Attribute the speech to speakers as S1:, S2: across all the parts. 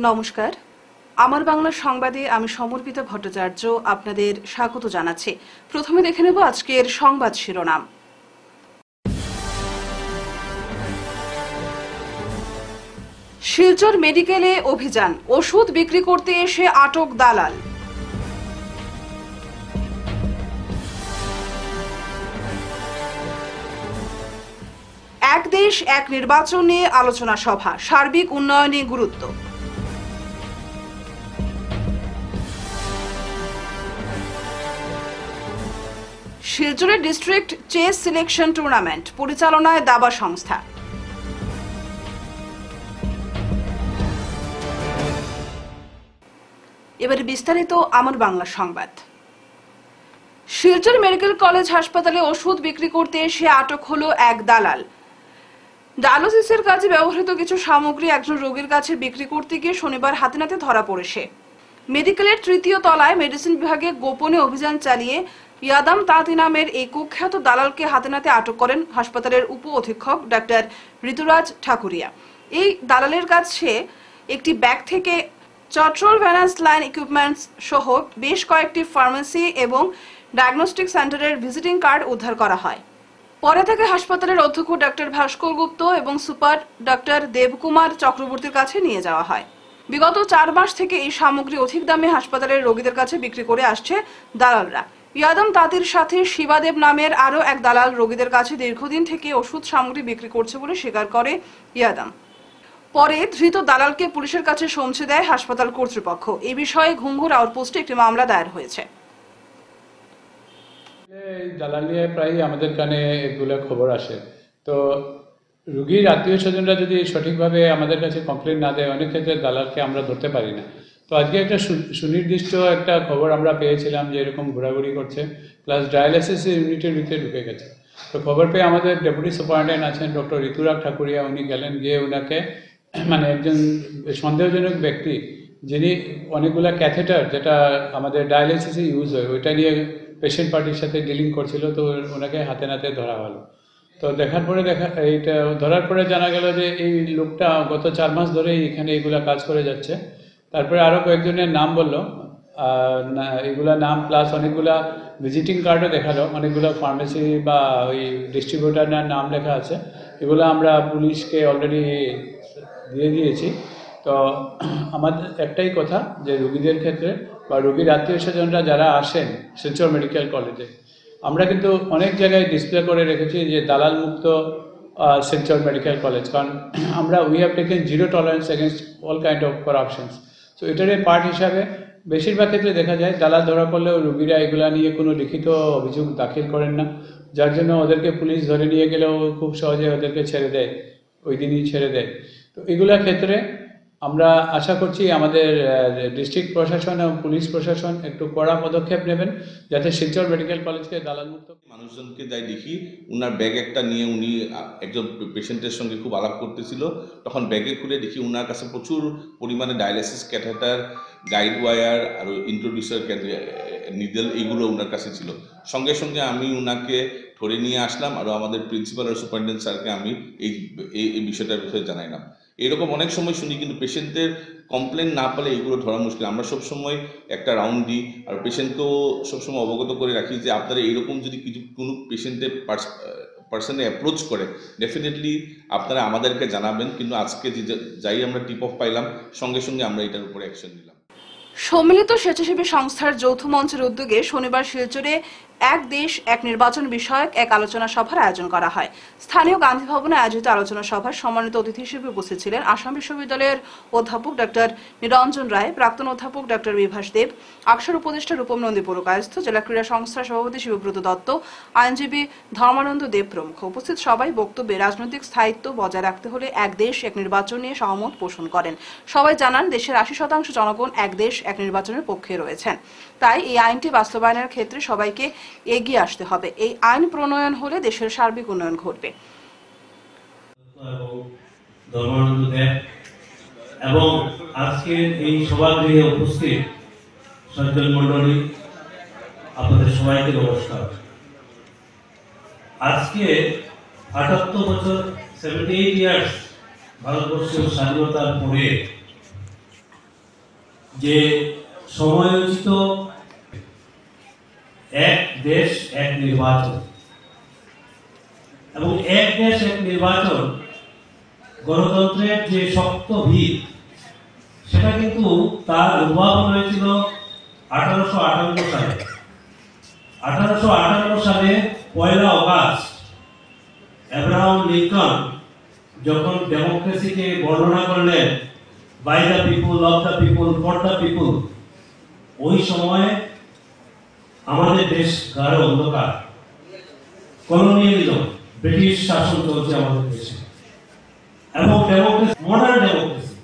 S1: নমস্কার, আমার বাংলা সংবাদে আমি সমর্পিতা ভট্টাচার্য আপনাদের স্বাগত জানাচ্ছি। প্রথমে দেখে নেব আজকের সংবাদ শিরোনাম। শিলচর মেডিকেলে অভিযান, ওষুধ বিক্রি করতে এসে আটক দালাল। এক দেশ এক নির্বাচন নিয়ে আলোচনা সভা, সার্বিক উন্নয়নে গুরুত্ব। শিলচরের ডিস্ট্রিক্ট চেস সিলেকশন টুর্নামেন্ট পরিচালনায় দাবা সংস্থা। এবারে বিস্তারিত আমার বাংলা সংবাদ। শিলচর মেডিকেল কলেজ হাসপাতালে ওষুধ বিক্রি করতে এসে আটক হলো এক দালাল। ডায়ালিসিসের কাজে ব্যবহৃত কিছু সামগ্রী একজন রোগীর কাছে বিক্রি করতে গিয়ে শনিবার হাতে নাতে ধরা পড়েছে। মেডিকেলের তৃতীয় তলায় মেডিসিন বিভাগে গোপনে অভিযান চালিয়ে ইয়াদাম তাঁতি নামের এই কুখ্যাত দালালকে হাতে নাতে আটক করেন হাসপাতালের উপ অধীক্ষক ডাক্তার ঋতুরাজ ঠাকুরিয়া। এই দালালের কাছে একটি ব্যাগ থেকে চট্রল ভ্যানাস লাইন ইকুইপমেন্টস সহ বেশ কয়েকটি ফার্মেসি এবং ডায়াগনস্টিক সেন্টারের ভিজিটিং কার্ড উদ্ধার করা হয়। পরে তাকে হাসপাতালের অধ্যক্ষ ডাক্তার ভাস্কর গুপ্ত এবং সুপার ডাক্তার দেবকুমার চক্রবর্তীর কাছে নিয়ে যাওয়া হয়। বিগত 4 মাস থেকে এই সামগ্রী অধিক দামে হাসপাতালের রোগীদের কাছে বিক্রি করে আসছে দালালরা। ইয়াদাম তাঁতির সাথে শিবাদেব নামের আরও এক দালাল রোগীদের কাছে দীর্ঘদিন থেকে ওষুধ সামগ্রী বিক্রি করছে বলে স্বীকার করে ইয়াদাম। পরে ধৃত দালালকে পুলিশের কাছে সমঝে দেয় হাসপাতাল কর্তৃপক্ষ। এই বিষয়ে ঘুঙ্গুর আউটপোস্টে একটি মামলা দায়ের হয়েছে।
S2: দালাল নিয়ে প্রায় আমাদের কানে এগুলো খবর আসে। তো রুগীর আত্মীয় স্বজনরা যদি সঠিকভাবে আমাদের কাছে কমপ্লেন না দেয়, অনেক ক্ষেত্রে দালালকে আমরা ধরতে পারি না। তো আজকে একটা সুনির্দিষ্ট একটা খবর আমরা পেয়েছিলাম যে এরকম ঘোরাঘুরি করছে, প্লাস ডায়ালিসিস ইউনিটের ভিতরে ঢুকে গেছে। তো খবর পেয়ে আমাদের ডেপুটি সুপারিনটেন্ডেন্ট আছেন ডক্টর ঋতুরাজ ঠাকুরিয়া, উনি গেলেন, গিয়ে ওনাকে একজন সন্দেহজনক ব্যক্তি যিনি অনেকগুলা ক্যাথেটার যেটা আমাদের ডায়ালিসিসে ইউজ হয় ওইটা নিয়ে পেশেন্ট পার্টির সাথে ডিলিং করছিল, তো ওনাকে হাতে নাতে ধরা হলো। তো ধরার পরে জানা গেল যে এই লোকটা গত 4 মাস ধরেই এখানে এইগুলা কাজ করে যাচ্ছে। তারপরে আরও কয়েকজনের নাম বললো, এগুলা নাম প্লাস অনেকগুলা ভিজিটিং কার্ডও দেখালো, অনেকগুলো ফার্মেসি বা ওই ডিস্ট্রিবিউটারের নাম লেখা আছে। এগুলো আমরা পুলিশকে অলরেডি দিয়ে দিয়েছি। তো আমাদের একটাই কথা যে রুগীদের ক্ষেত্রে বা রুগীর আত্মীয় স্বজনরা যারা আসেন শিলচর মেডিকেল কলেজে, আমরা কিন্তু অনেক জায়গায় ডিসপ্লে করে রেখেছি যে দালাল মুক্ত শিলচর মেডিকেল কলেজ, কারণ আমরা we have taken zero tolerance against all kind of corruptions. So এটার পার্ট হিসাবে বেশিরভাগ ক্ষেত্রে দেখা যায় দালাল ধরা পড়লেও রুগীরা এগুলা নিয়ে কোনো লিখিত অভিযোগ দাখিল করেন না, যার জন্য ওদেরকে পুলিশ ধরে নিয়ে গেলেও খুব সহজে ওদেরকে ছেড়ে দেয়, ওই দিনই ছেড়ে দেয়। তো এগুলোর ক্ষেত্রে আমরা আশা করছি আমাদের ডিস্ট্রিক্ট প্রশাসন এবং পুলিশ প্রশাসন একটু কড়া পদক্ষেপ নেবেন যাতে শিলচর মেডিকেল কলেজকে দালাল মুক্ত।
S3: মানুষজনকে যাই দেখি উনার ব্যাগ একটা নিয়ে উনি একজন পেশেন্টের সঙ্গে খুব আলাপ করতেছিল, তখন ব্যাগে খুলে দেখি উনার কাছে প্রচুর পরিমাণে ডায়ালিসিস ক্যাথেটার, গাইড ওয়ার আর ইন্ট্রোডিউসার নিডেল এগুলো উনার কাছে ছিল। সঙ্গে সঙ্গে আমি উনাকে ধরে নিয়ে আসলাম, আর আমাদের প্রিন্সিপাল আর সুপারিনটেন্ডেন্ট স্যারকে আমি এই বিষয়টার বিষয়ে জানাইলাম। এরকম অনেক সময় শুনি, কিন্তু পেশেন্টের কমপ্লেন না পেলে এগুলো ধরা মুশকিল। আমরা সবসময় একটা রাউন্ড দিই আর পেশেন্টকেও সবসময় অবগত করে রাখি যে আপনারা এইরকম যদি কোনো পেশেন্টের পার্সনে অ্যাপ্রোচ করে ডেফিনেটলি আপনারা আমাদেরকে জানাবেন। কিন্তু আজকে যাই আমরা টিপ অফ পাইলাম, সঙ্গে সঙ্গে আমরা এটার উপরে অ্যাকশন নিলাম।
S1: সম্মিলিত স্বেচ্ছাসেবী সংস্থার যৌথ মঞ্চের উদ্যোগে শনিবার শিলচরে এক দেশ এক নির্বাচন বিষয়ক এক আলোচনা সভার আয়োজন করা হয়। স্থানীয় গান্ধী ভবনে আয়োজিত আলোচনা সভায় সম্মানিত অতিথি হিসেবে উপস্থিত ছিলেন আসাম বিশ্ববিদ্যালয়ের অধ্যাপক ডাক্তার নিরঞ্জন রায়, প্রাক্তন অধ্যাপক ডাক্তার বিভাস দেব, আকসার উপদেষ্টা রূপম নন্দী পুরকায়স্থ, জেলা ক্রীড়া সংস্থার সভাপতি শিবব্রত দত্ত, আইনজীবী ধর্মানন্দ দেব প্রমুখ। উপস্থিত সবাই বক্তব্যে রাজনৈতিক স্থায়িত্ব বজায় রাখতে হলে এক দেশ এক নির্বাচন নিয়ে সহমত পোষণ করেন। সবাই জানান দেশের 80% জনগণ এক দেশ এক নির্বাচনের পক্ষে রয়েছেন, তাই এই আইনটি বাস্তবায়নের ক্ষেত্রে সবাইকে এগিয়ে আসতে হবে। এই আইন প্রণয়ন হলে দেশের সার্বিক উন্নয়ন ঘটবে।
S4: এবং আজকে এই সভাগৃহে উপস্থিত সজ্জন মন্ডলী, আপনাদের সবাইকে নমস্কার। আজকে 78 বছর 78 ইয়ার্স ভারতবর্ষের স্বাধীনতার পরে যে সময়োচিত এক দেশ এক নির্বাচন এবং এক দেশ এক নির্বাচন গণতন্ত্রের যে শক্ত ভিত সেটা কিন্তু তার উদ্ভাবন হয়েছিল 1858 সালে। 1858 সালে 1 অগাস্ট অ্যাব্রাহাম লিঙ্কন যখন ডেমোক্রেসিকে বর্ণনা করলেন, by the people, of the people, for the people, ওই সময়ে আমাদের দেশ গাঢ় অন্ধকার, কলোনিয়ালিজম, ব্রিটিশ শাসন চলছে আমাদের দেশে এবং ডেমোক্রেসি, মডার্ন ডেমোক্রেসি।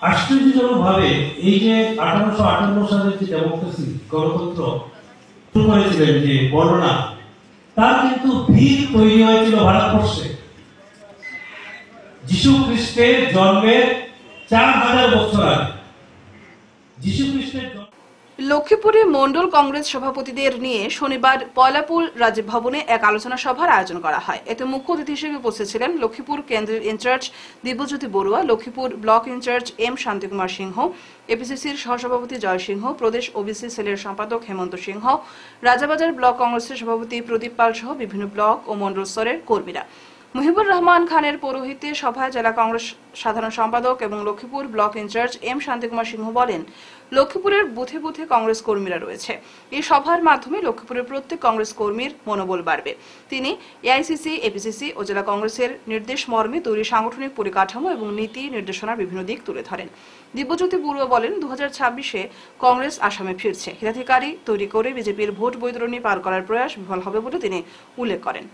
S4: আশ্চর্যজনক ভাবে এই যে 1858 সালের যে ডেমোক্রেসি, গণতন্ত্র শুরু করেছিলেন যে বর্ণনা, তার কিন্তু ভিত তৈরি হয়েছিল ভারতবর্ষে যিশু খ্রিস্টের জন্মের 4000 বছর আগে। যিশু খ্রিস্টের
S1: লক্ষ্মীপুরে মণ্ডল কংগ্রেস সভাপতিদের নিয়ে শনিবার পয়লাপুর রাজীব ভবনে এক আলোচনা সভার আয়োজন করা হয়। এতে মুখ্য অতিথি হিসেবে উপস্থিত ছিলেন লক্ষ্মীপুর কেন্দ্রের incharge Dibyajyoti Barua, Lakshmipur block incharge M Shantikumar Singh, এপিসিসির সহসভাপতি জয় সিংহ, প্রদেশ ওবিসি সেলের সম্পাদক হেমন্ত সিংহ, রাজাবাজার ব্লক কংগ্রেসের সভাপতি প্রদীপ পাল সহ বিভিন্ন ব্লক ও মণ্ডল স্তরের কর্মীরা। মুহিবুর রহমান খানের পৌরোহিত্যে সভায় জেলা কংগ্রেস সাধারণ সম্পাদক এবং Lakshmipur block incharge M Shantikumar Singh বলেন, লক্ষ্মীপুরের বুথে বুথে কংগ্রেস কর্মীরা রয়েছে। এই সভার মাধ্যমে লক্ষ্মীপুরের প্রত্যেক কংগ্রেস কর্মীর মনোবল বাড়বে। তিনি এআইসিসি, এপিসিসি ও জেলা কংগ্রেসের নির্দেশ মর্মে তৈরি সাংগঠনিক পরিকাঠামো এবং নীতি নির্দেশনার বিভিন্ন দিক তুলে ধরেন। দিব্যজ্যোতি বড়ুয়া বলেন, 2026-এ কংগ্রেস আসামে ফিরছে। হিতাধিকারী তৈরি করে বিজেপির ভোট বৈতরণী পার করার প্রয়াস বিফল হবে বলে তিনি উল্লেখ করেন।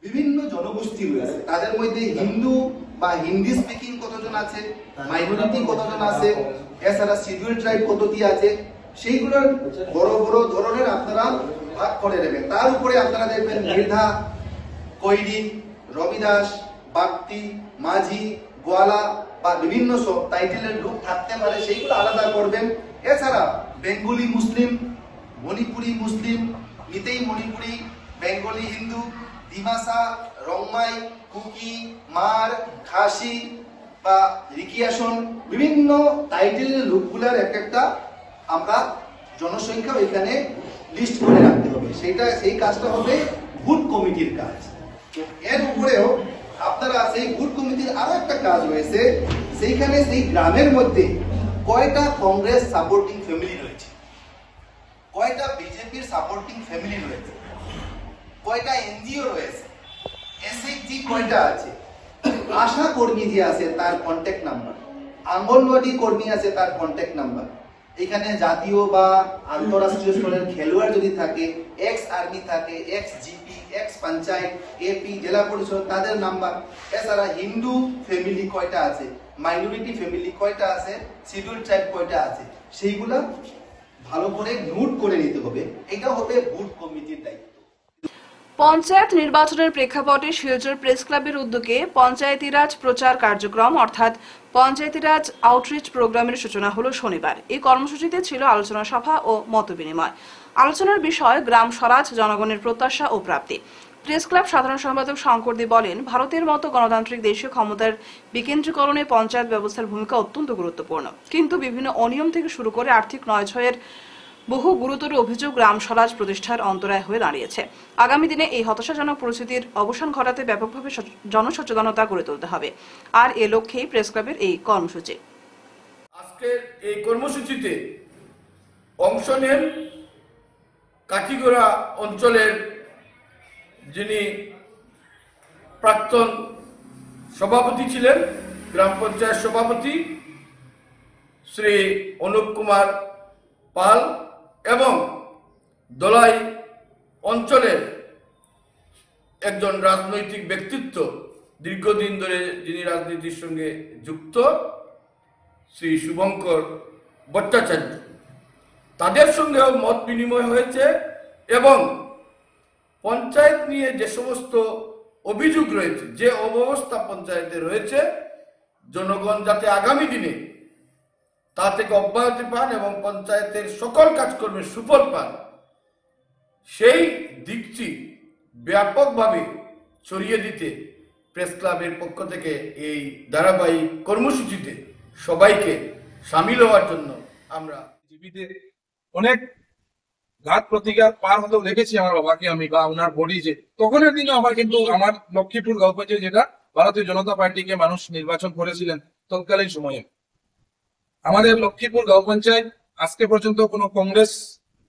S5: বিভিন্ন জনগোষ্ঠী রয়েছে, তাদের মধ্যে হিন্দু বা হিন্দি স্পিকিং কতজন আছে, মাইনরিটি কতজন আছে, এছাড়া শিডিউল ট্রাইব কতটি আছে, সেইগুলোর বড় বড় ধরনের আপনারা ভাগ করে নেবেন। তার উপরে আপনারা দেখবেন মৃধা, কৈরি, রবিদাস, বাগতি, মাঝি, গোয়ালা বা বিভিন্ন সব টাইটেলের গ্রুপ থাকতে পারে, সেইগুলো আলাদা করবেন। এছাড়া বেঙ্গলি মুসলিম, মণিপুরি মুসলিম, মিতেই মণিপুরি, বেঙ্গলি হিন্দু, ডিমাসা, রংমাই, কুকি, মার, খাসি বা রিকিয়াসন, বিভিন্ন টাইটেলের লোকগুলার একটা আমরা জনসংখ্যা এখানে লিস্ট করে রাখতে হবে। সেই কাজটা হবে বুথ কমিটির কাজ। এর উপরেও আপনারা সেই বুথ কমিটির আরো একটা কাজ রয়েছে, সেইখানে সেই গ্রামের মধ্যে কয়টা কংগ্রেস সাপোর্টিং ফ্যামিলি রয়েছে, কয়টা বিজেপির সাপোর্টিং ফ্যামিলি রয়েছে, কয়টা এনজিও রয়েছে, এসএইচজি কয়টা আছে, আশা কর্মী যে আছে তার কন্ট্যাক্ট নাম্বার, অঙ্গনওয়াড়ি কর্মী আছে তার কন্ট্যাক্ট নাম্বার, এখানে জাতীয় বা আন্তঃরাষ্ট্রীয় স্তরের খেলোয়াড় যদি থাকে, এক্স আর্মি থাকে, ex GP, ex panchayat, AP, জেলা পরিষদ, তাদের নাম্বার। এছাড়া হিন্দু ফ্যামিলি কয়টা আছে, মাইনরিটি ফ্যামিলি কয়টা আছে, শিডিউল ট্রাইব কয়টা আছে, সেইগুলা ভালো করে নোট করে নিতে হবে। এটা হবে বুথ কমিটির দায়িত্ব।
S1: পঞ্চায়েত নির্বাচনের প্রেক্ষাপটে শিলচর প্রেস ক্লাবের উদ্যোগে পঞ্চায়েতি রাজ প্রচার কার্যক্রম অর্থাৎ পঞ্চায়েতি রাজ আউটরিচ প্রোগ্রামের সূচনা হলো শনিবার। এই কর্মসূচিতে ছিল আলোচনা সভা ও মতবিনিময়। আলোচনার বিষয় গ্রাম স্বরাজ, জনগণের প্রত্যাশা ও প্রাপ্তি। প্রেস ক্লাব সাধারণ সম্পাদক শঙ্কর দে বলেন, ভারতের মতো গণতান্ত্রিক দেশে ক্ষমতার বিকেন্দ্রীকরণে পঞ্চায়েত ব্যবস্থার ভূমিকা অত্যন্ত গুরুত্বপূর্ণ, কিন্তু বিভিন্ন অনিয়ম থেকে শুরু করে আর্থিক নয়ছয়ের বহু গুরুতর অভিযোগ গ্রাম স্বরাজ প্রতিষ্ঠার অন্তরায় হয়ে দাঁড়িয়েছে। আগামী দিনে এই হতাশাজনক পরিস্থিতির অবসান ঘটাতে ব্যাপকভাবে জনসচেতনতা গড়ে তুলতে হবে, আর এ লক্ষ্যেই প্রেস ক্লাবের এই কর্মসূচি।
S6: আজকের এই কর্মসূচিতে অংশ নেন কাঠিগড়া অঞ্চলের যিনি প্রাক্তন সভাপতি ছিলেন, গ্রাম পঞ্চায়েত সভাপতি শ্রী অনুপ কুমার পাল, এবং দলাই অঞ্চলের একজন রাজনৈতিক ব্যক্তিত্ব, দীর্ঘদিন ধরে যিনি রাজনীতির সঙ্গে যুক্ত, শ্রী শুভঙ্কর ভট্টাচার্য। তাদের সঙ্গেও মত বিনিময় হয়েছে এবং পঞ্চায়েত নিয়ে যে সমস্ত অভিযোগ রয়েছে, যে অব্যবস্থা পঞ্চায়েতে রয়েছে, জনগণ যাতে আগামী দিনে তা থেকে অব্যাহতি পান এবং পঞ্চায়েতের সকল কাজকর্মের সুফল পান, সেই দিকটি ব্যাপকভাবে ছড়িয়ে দিতে প্রেস ক্লাবের পক্ষ থেকে এই ধারাবাহিক কর্মসূচিতে সবাইকে সামিল হওয়ার জন্য আমরা
S7: জীবিতে অনেক ঘাত প্রতিঘাত পার হতেও দেখেছি আমার বাবাকে আমি বা ওনার বডি যে তখনের দিনে আমার কিন্তু আমার লক্ষ্মীপুর গাঁওপঞ্চায়েত যেটা ভারতীয় জনতা পার্টিকে মানুষ নির্বাচন করেছিলেন তৎকালীন সময়ে আমাদের লক্ষ্মীপুর গাঁওপঞ্চায়েত আজকে পর্যন্ত কোনো কংগ্রেস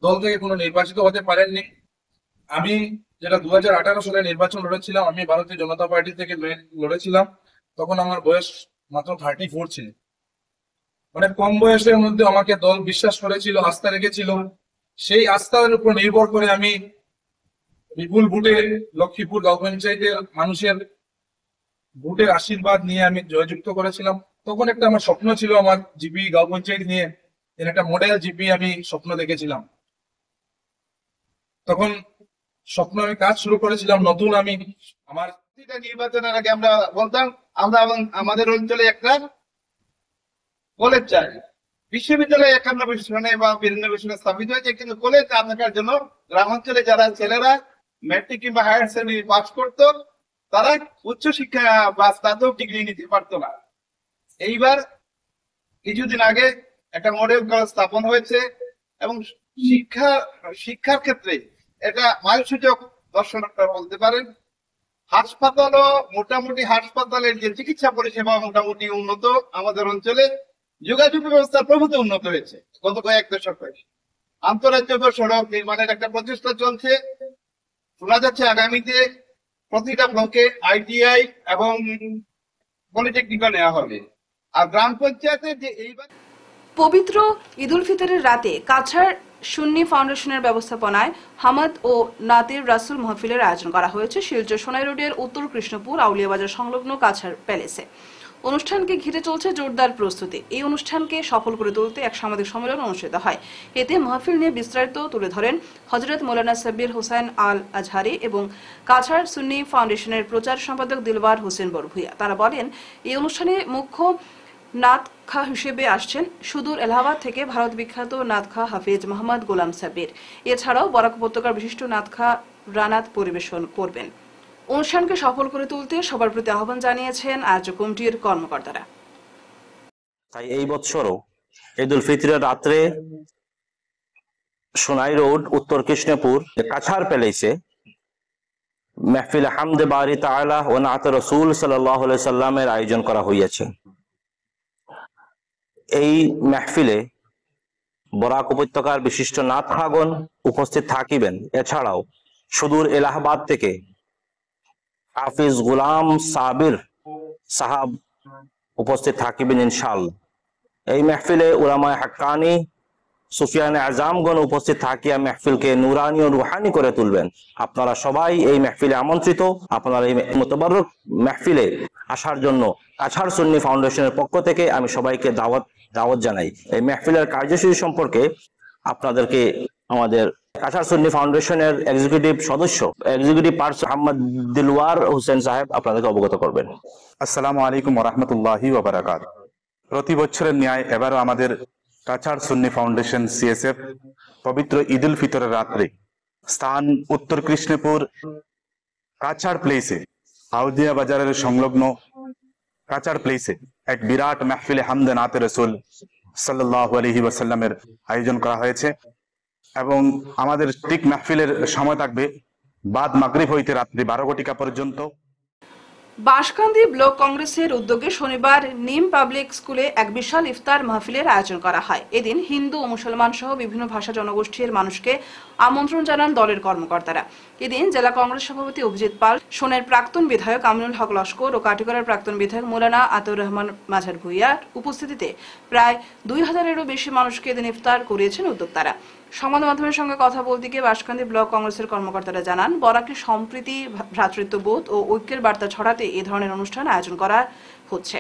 S7: দল থেকে কোনো নির্বাচিত হতে পারেননি। আমি যেটা 2018 সালে নির্বাচন লড়েছিলাম আমি ভারতীয় জনতা পার্টি থেকে লড়েছিলাম, তখন আমার বয়স মাত্র 34 ছিল। মানে কম বয়সের মধ্যে আমাকে দল বিশ্বাস করেছিল, আস্থা রেখেছিল। সেই আস্থার উপর নির্ভর করে আমি বিপুল ভোটে লক্ষ্মীপুর গাঁও পঞ্চায়েতের মানুষের ভোটের আশীর্বাদ নিয়ে আমি জয়যুক্ত করেছিলাম। তখন একটা আমার স্বপ্ন ছিল আমার জিপি গাঁও পঞ্চায়েত নিয়ে, একটা মডেল জিপি আমি স্বপ্ন দেখেছিলাম। তখন স্বপ্ন আমি কাজ শুরু করেছিলাম নতুন। আমি আমার
S5: নির্বাচনের আগে আমরা বলতাম আমরা আমাদের অঞ্চলে একটা কলেজ চাই। বিশ্ববিদ্যালয় 91 সনে বা 92 সনে স্থাপিত হয়েছে, কিন্তু কলেজ আনার জন্য গ্রামাঞ্চলে যারা ছেলেরা ম্যাট্রিক কিংবা হায়ার সেকেন্ডারি পাস করতো তারা উচ্চশিক্ষা বা স্নাতক ডিগ্রি নিতে পারতো না। এইবার কিছুদিন আগে একটা মডেল কলেজ স্থাপন হয়েছে এবং শিক্ষার ক্ষেত্রে এটা মাইলসূচক দর্শনটা বলতে পারেন। হাসপাতালও মোটামুটি হাসপাতালের যে চিকিৎসা পরিষেবা মোটামুটি উন্নত, আমাদের অঞ্চলে যোগাযোগ ব্যবস্থা প্রভূত উন্নত হয়েছে গত কয়েক দশক হয়েছে। আন্তঃরাজ্য সড়ক নির্মাণের একটা প্রচেষ্টা চলছে, শোনা যাচ্ছে আগামীতে প্রতিটা ব্লকে ITI এবং পলিটেকনিক নেওয়া হবে। আর গ্রাম পঞ্চায়েতের যে এইবার
S1: পবিত্র ঈদ উল ফিতরের রাতে কাছাড় সুন্নি ফাউন্ডেশনের ব্যবস্থাপনায় হামাদ ও নাতির রাসুল মাহফিলের আয়োজন করা হয়েছে শিলচর সোনাই রোডের উত্তর কৃষ্ণপুর আউলিয়াবাজার সংলগ্ন কাছাড় প্যালেসে। অনুষ্ঠানকে ঘিরে চলছে জোরদার প্রস্তুতি। এই অনুষ্ঠানকে সফল করে তুলতে এক সাংবাদিক সম্মেলন অনুষ্ঠিত হয়। এতে মাহফিল নিয়ে বিস্তারিত তুলে ধরেন হযরত মৌলানা সাব্বির হোসেন আল আজহারি এবং কাছাড় সুন্নি ফাউন্ডেশনের প্রচার সম্পাদক দিলওয়ার হোসেন বরভুইয়া। তারা বলেন, এই অনুষ্ঠানে মুখ্য নাতখা হিসেবে আসছেন সুদূর এলাহাবাদ থেকে ভারত বিখ্যাত নাতখা হাফিজ মোহাম্মদ গোলাম সাব্বির। এছাড়াও বরাক উপত্যকার বিশিষ্ট নাতখা রানাত পরিবেশন করবেন। অনুষ্ঠানকে সফল করে তুলতে সবার প্রতি আহ্বান জানিয়েছেন আয়োজক কমিটির কর্মকর্তারা।
S8: তাই এই বছরও ঈদ উল ফিতরের রাত্রে সোনাই রোড উত্তর কৃষ্ণপুর কাছাড় প্যালেসে মাহফিল হামদে বারি তাআলা ও নাত রাসূল সাল্লাল্লাহু আলাইহি সাল্লামের আয়োজন করা হয়েছে। এই মাহফিলে বরাক উপত্যকার বিশিষ্ট নাতখাগণ উপস্থিত থাকিবেন। এছাড়াও সুদূর এলাহাবাদ থেকে হাফিজ গোলাম সাবির সাহাব উপস্থিত থাকিবেন ইনশাআল্লাহ। এই মাহফিলে উলামায়ে হাক্কানি সুফিয়ানে আজমগণ উপস্থিত থাকিয়া মাহফিলকে নুরানি ও রুহানি করে তুলবেন। আপনারা সবাই এই মাহফিলে আমন্ত্রিত। আপনারা এই মুতাবাররক মাহফিলে আসার জন্য কাছাড় সুন্নি ফাউন্ডেশনের পক্ষ থেকে আমি সবাইকে দাওয়াত জানাই। এই মাহফিলের কার্যসূচি সম্পর্কে আপনাদেরকে আমাদের কাছাড় সুন্নি ফাউন্ডেশনের এক্সিকিউটিভ পার্সন মোহাম্মদ দিলওয়ার হোসেন সাহেব আপনাদেরকে অবগত করবেন।
S9: আসসালামু আলাইকুম ওয়া রাহমাতুল্লাহি ওয়া বারাকাতুহু। প্রতি বছরের ন্যায় এবারও আমাদের কাছাড় সুন্নি ফাউন্ডেশন CSF পবিত্র ঈদ উল ফিতরের রাত্রে স্থান উত্তর কৃষ্ণপুর কাছাড় প্লেসে আউদিয়া বাজারের সংলগ্ন কাছাড় প্লেসে এক বিরাট মাহফিলে হামদে নাতে রাসূল সাল্লাল্লাহু আলাইহি ওয়াসাল্লামের আয়োজন করা হয়েছে এবং আমাদের ঠিক মাহফিলের সময় থাকবে বাদ মাগরিব হইতে রাত্রি 12 ঘটিকা পর্যন্ত।
S1: বাঁশকান্দি ব্লক কংগ্রেসের উদ্যোগে শনিবার নিম পাবলিক স্কুলে এক বিশাল ইফতার মাহফিলের আয়োজন করা হয়। এদিন হিন্দু ও মুসলমান সহ বিভিন্ন ভাষা জনগোষ্ঠীর মানুষকে আমন্ত্রণ জানান দলের কর্মকর্তারা। এদিন জেলা কংগ্রেস সভাপতি অভিজিৎ পাল, সোনের প্রাক্তন বিধায়ক আমিনুল হক লস্কর ও কাটিগড়ার প্রাক্তন বিধায়ক মৌলানা আতাউর রহমান মাঝার ভুইয়ার উপস্থিতিতে প্রায় 2000-এরও বেশি মানুষকে এদিন ইফতার করিয়েছেন উদ্যোক্তারা। সংবাদ মাধ্যমের সঙ্গে কথা বলতে গিয়ে বাঁশকান্দি ব্লক কংগ্রেসের কর্মকর্তারা জানান, বরাকে সম্প্রীতি, ভ্রাতৃত্ববোধ ও ঐক্যের বার্তা ছড়াতে এ ধরনের অনুষ্ঠান আয়োজন করা হচ্ছে।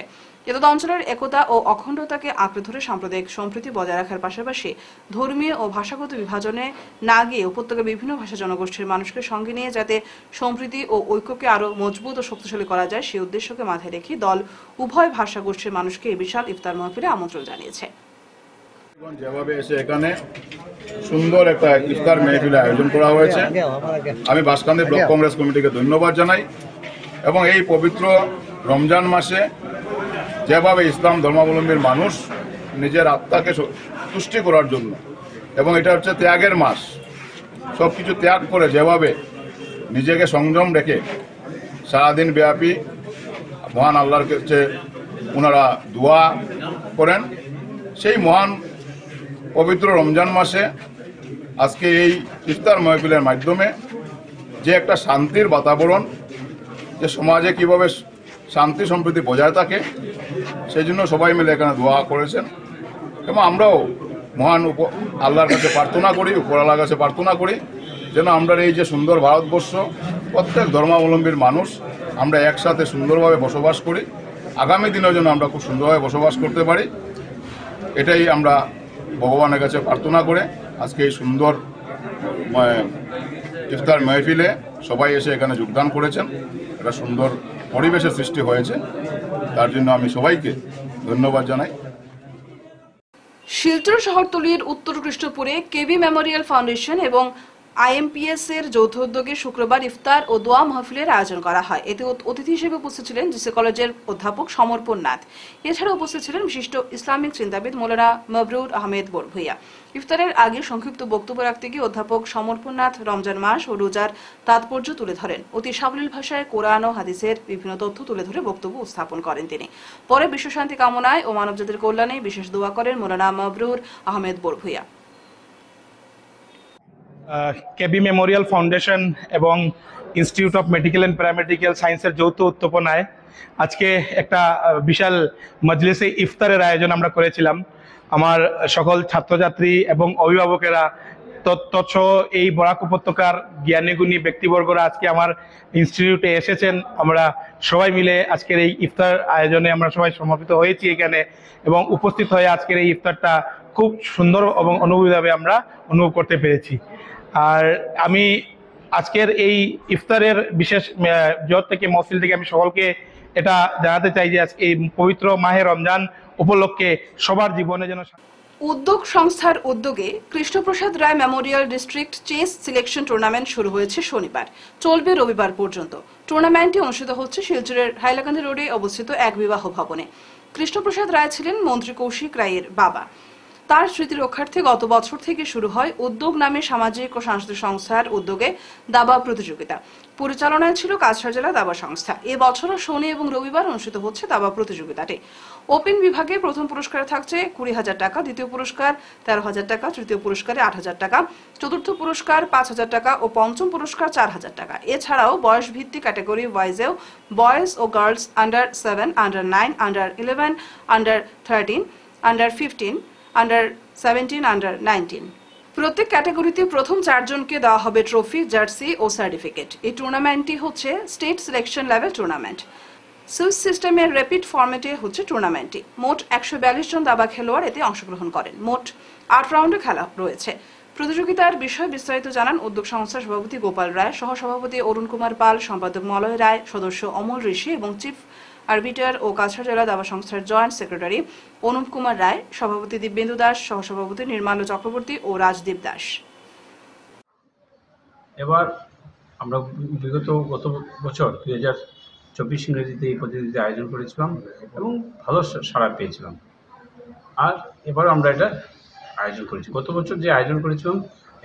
S1: এতে অঞ্চলের একতা ও অখণ্ডতাকে আঁকড়ে ধরে সাম্প্রদায়িক সম্প্রীতি বজায় রাখার পাশাপাশি ধর্মীয় ও ভাষাগত বিভাজনে না গিয়ে উপত্যকার বিভিন্ন ভাষা জনগোষ্ঠীর মানুষকে সঙ্গে নিয়ে যাতে সম্প্রীতি ও ঐক্যকে আরো মজবুত ও শক্তিশালী করা যায় সেই উদ্দেশ্যকে মাথায় রেখে দল উভয় ভাষা গোষ্ঠীর মানুষকে এই বিশাল ইফতার মাহফিলে আমন্ত্রণ জানিয়েছে।
S10: যেভাবে এসে এখানে সুন্দর একটা ইফতার মেহফিলের আয়োজন করা হয়েছে, আমি বাঁশকান্দি ব্লক কংগ্রেস কমিটিকে ধন্যবাদ জানাই এবং এই পবিত্র রমজান মাসে যেভাবে ইসলাম ধর্মাবলম্বীর মানুষ নিজের আত্মাকে তুষ্টি করার জন্য, এবং এটা হচ্ছে ত্যাগের মাস, সব কিছু ত্যাগ করে যেভাবে নিজেকে সংযম রেখে সারাদিন ব্যাপী মহান আল্লাহর কাছে ওনারা দোয়া করেন, সেই মহান পবিত্র রমজান মাসে আজকে এই ইফতার মাহফিলের মাধ্যমে যে একটা শান্তির বাতাবরণ, যে সমাজে কিভাবে শান্তি সম্প্রীতি বজায় থাকে, সেই জন্য সবাই মিলে এখানে দোয়া করেছেন। এবং আমরাও মহান আল্লাহর কাছে প্রার্থনা করি, উপরওয়ালার কাছে প্রার্থনা করি যেন আমরা এই যে সুন্দর ভারতবর্ষ, প্রত্যেক ধর্মাবলম্বীর মানুষ আমরা একসাথে সুন্দরভাবে বসবাস করি, আগামী দিনের জন্য আমরা খুব সুন্দরভাবে বসবাস করতে পারি, এটাই আমরা ভগবানের কাছে প্রার্থনা করে আজকে এই সুন্দর ইফতার মাহফিলে সবাই এসে এখানে যোগদান করেছেন। একটা সুন্দর পরিবেশের সৃষ্টি হয়েছে, তার জন্য আমি সবাইকে ধন্যবাদ জানাই।
S1: শিলচর শহরতলির উত্তর কৃষ্ণপুরে কেবি মেমোরিয়াল ফাউন্ডেশন এবং IMPS এর যৌথ উদ্যোগে শুক্রবার ইফতার ও দোয়া মাহফিলের আয়োজন করা হয়। এতে অতিথি হিসেবে উপস্থিত ছিলেন জিসি কলেজের অধ্যাপক সমর্পণ নাথ। এছাড়া উপস্থিত ছিলেন বিশিষ্ট ইসলামিক চিন্তাবিদ মৌলানা মবরুর আহমেদ বড়ভূইয়া। ইফতারের আগে সংক্ষিপ্ত বক্তব্য রাখতে গিয়ে অধ্যাপক সমর্পণ নাথ রমজান মাস ও রোজার তাৎপর্য তুলে ধরেন। অতি সাবলীল ভাষায় কোরআন ও হাদিসের বিভিন্ন তথ্য তুলে ধরে বক্তব্য উপস্থাপন করেন তিনি। পরে বিশ্বশান্তি কামনায় ও মানবজাতির কল্যাণে বিশেষ দোয়া করেন মৌলানা মবরুর আহমেদ বড়ভূইয়া।
S11: কেবি মেমোরিয়াল ফাউন্ডেশন এবং institute of medical and paramedical সায়েন্সের যৌথ উদ্যোগনায় আজকে একটা বিশাল মজলিসে ইফতারের আয়োজন আমরা করেছিলাম। আমার সকল ছাত্রছাত্রী এবং অভিভাবকেরা তৎসহ এই বরাক উপত্যকার জ্ঞানীগুণী ব্যক্তিবর্গরা আজকে আমার ইনস্টিটিউটে এসেছেন। আমরা সবাই মিলে আজকের এই ইফতার আয়োজনে আমরা সবাই সমর্পিত হয়েছি এখানে, এবং উপস্থিত হয়ে আজকের এই ইফতারটা খুব সুন্দর এবং অনুভূতভাবে আমরা অনুভব করতে পেরেছি। আর আমি আজকের এই ইফতারের বিশেষ জোর থেকে মহফিল থেকে আমি সকলকে এটা জানাতে চাই যে আজকে এই পবিত্র মাহে রমজান উপলক্ষে সবার জীবনে যেন
S1: উদ্যোগ সংস্থার উদ্যোগে Krishnaprasad Roy memorial district chess selection tournament শুরু হয়েছে শনিবার, চলবে রবিবার পর্যন্ত। টুর্নামেন্টটি অনুষ্ঠিত হচ্ছে শিলচরের হাইলাকান্দি রোডে অবস্থিত এক বিবাহ ভবনে। কৃষ্ণপ্রসাদ রায় ছিলেন মন্ত্রী কৌশিক রায়ের বাবা। তার স্মৃতি রক্ষার্থে গত বছর থেকে শুরু হয় উদ্যোগ নামে সামাজিক ও সাংস্কৃতিক সংস্থার উদ্যোগে দাবা প্রতিযোগিতা। পরিচালনায় ছিল কাছাড় জেলা দাবা সংস্থা। এবছরও শনি এবং রবিবার অনুষ্ঠিত হচ্ছে দাবা প্রতিযোগিতাটি। ওপেন বিভাগে প্রথম পুরস্কারে থাকছে 20,000 টাকা, দ্বিতীয় পুরস্কার 13,000 টাকা, তৃতীয় পুরস্কারে 8,000 টাকা, চতুর্থ পুরস্কার 5,000 টাকা ও পঞ্চম পুরস্কার 4,000 টাকা। এছাড়াও বয়স ভিত্তিক ক্যাটাগরি ওয়াইজেও বয়েজ ও girls under 7, under 9, under 11, under 13, under 15, under 17, under 19 প্রত্যেক ক্যাটাগরিতে প্রথম 4 জনকে দেওয়া হবে ট্রফি, জার্সি ও সার্টিফিকেট। এই টুর্নামেন্টটি হচ্ছে state selection level tournament. Swiss সিস্টেমের র্যাপিড ফরম্যাটে হচ্ছে টুর্নামেন্টটি। মোট 142 জন দাবা খেলোয়াড় এতে অংশগ্রহণ করেন। মোট 8 রাউন্ডে খেলা রয়েছে। প্রতিযোগিতার বিষয়ে বিস্তারিত জানান উদ্যোগ সংস্থার সভাপতি গোপাল রায়, সহসভাপতি অরুণ কুমার পাল, সম্পাদক মলয় রায়, সদস্য অমল ঋষি এবং চিফ আরবিটার ও কাছাড় জেলা দাবা সংস্থার জয়েন্ট সেক্রেটারি অনুপ কুমার রায়, সভাপতি দিব্যেন্দু দাস, সহসভাপতি নির্মাল্য চক্রবর্তী ও রাজদীপ দাস।
S12: এবার আমরা গত বছর 2024 ইংরেজিতে এই প্রতিযোগিতা আয়োজন করেছিলাম এবং ভালো সাড়া পেয়েছিলাম। আর এবার আমরা এটা আয়োজন করেছি। গত বছর যে আয়োজন করেছিলাম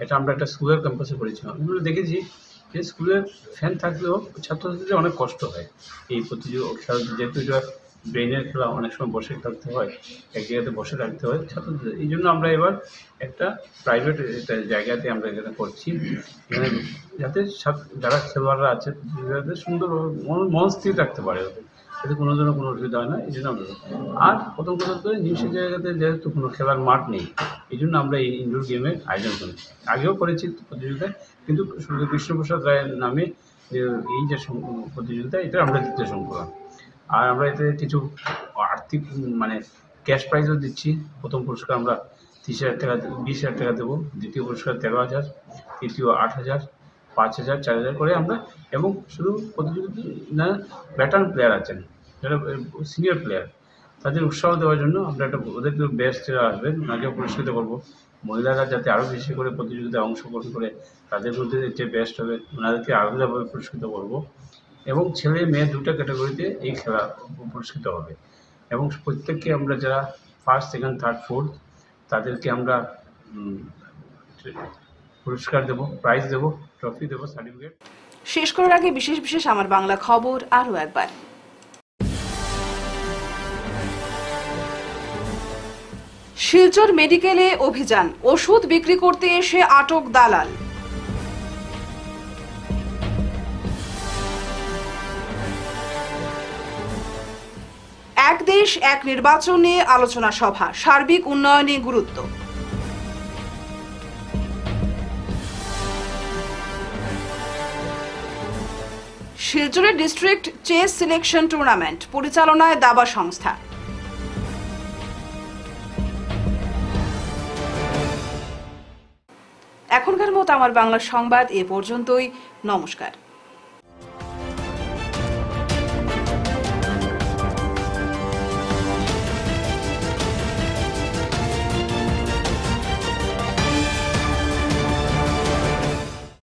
S12: এটা আমরা একটা স্কুলের ক্যাম্পাসে করেছিলাম। এগুলো দেখেছি যে স্কুলের ফ্যান থাকলেও ছাত্রছাত্রীদের অনেক কষ্ট হয় এই প্রতিযোগিতা, যেহেতু এটা ব্রেনের খেলা, অনেক সময় বসে থাকতে হয়, এক জায়গাতে বসে থাকতে হয় ছাত্রদের। এই জন্য আমরা এবার একটা প্রাইভেট জায়গাতে আমরা এখানে করছি, যাতে যারা খেলোয়াড়রা আছে যাতে সুন্দর মনস্থির রাখতে পারে, যাতে কোনো ধরনের কোনো অসুবিধা হয় না। এই জন্য আমরা আর প্রথম কথা তো নিজস্ব জায়গাতে যেহেতু কোনো খেলার মাঠ নেই, এই জন্য আমরা এই ইনডোর গেমের আয়োজন করেছি। আগেও করেছি প্রতিযোগিতায়, কিন্তু শুধু কৃষ্ণপ্রসাদ রায়ের নামে এই যে প্রতিযোগিতা এটা আমরা নির্দেশন করলাম। আর আমরা এতে কিছু আর্থিক ক্যাশ প্রাইজও দিচ্ছি। প্রথম পুরস্কার আমরা 30,000 টাকা, 20,000 টাকা দেবো, দ্বিতীয় পুরস্কার 13,000, তৃতীয় 8,000, 5,000, 4,000 করে আমরা। এবং শুধু প্রতিযোগিতা ব্যাটার্ন প্লেয়ার আছেন, যারা সিনিয়র প্লেয়ার, তাদের উৎসাহ দেওয়ার জন্য আমরা একটা ওদেরকে বেস্ট যারা আসবেন ওনাকেও পুরস্কৃত করবো। মহিলারা যাতে আরও বেশি করে প্রতিযোগিতায় অংশগ্রহণ করে তাদের মধ্যে যে বেস্ট হবে ওনাদেরকে আলাদাভাবে পুরস্কৃত করবো। এবং ছেলে মেয়ে দুটো ক্যাটাগরিতে এই খেলা পুরস্কৃত হবে। এবং প্রত্যেককে আমরা যারা ফার্স্ট সেকেন্ড থার্ড ফোর্থ তাদেরকে আমরা পুরস্কার দেব, প্রাইজ দেব, ট্রফি দেব, সার্টিফিকেট।
S1: শেষ করার আগে বিশেষ বিশেষ আমার বাংলা খবর আরো একবার। শিলচর মেডিকেলে অভিযান, ওষুধ বিক্রি করতে এসে আটক দালাল। এক দেশ এক নির্বাচন নিয়ে আলোচনা সভা, সার্বিক উন্নয়নে গুরুত্ব। শিলচরে ডিস্ট্রিক্ট চেস সিলেকশন টুর্নামেন্ট, পরিচালনায় দাবা সংস্থা। এখনকার মতো আমার বাংলা সংবাদ এ পর্যন্তই। নমস্কার।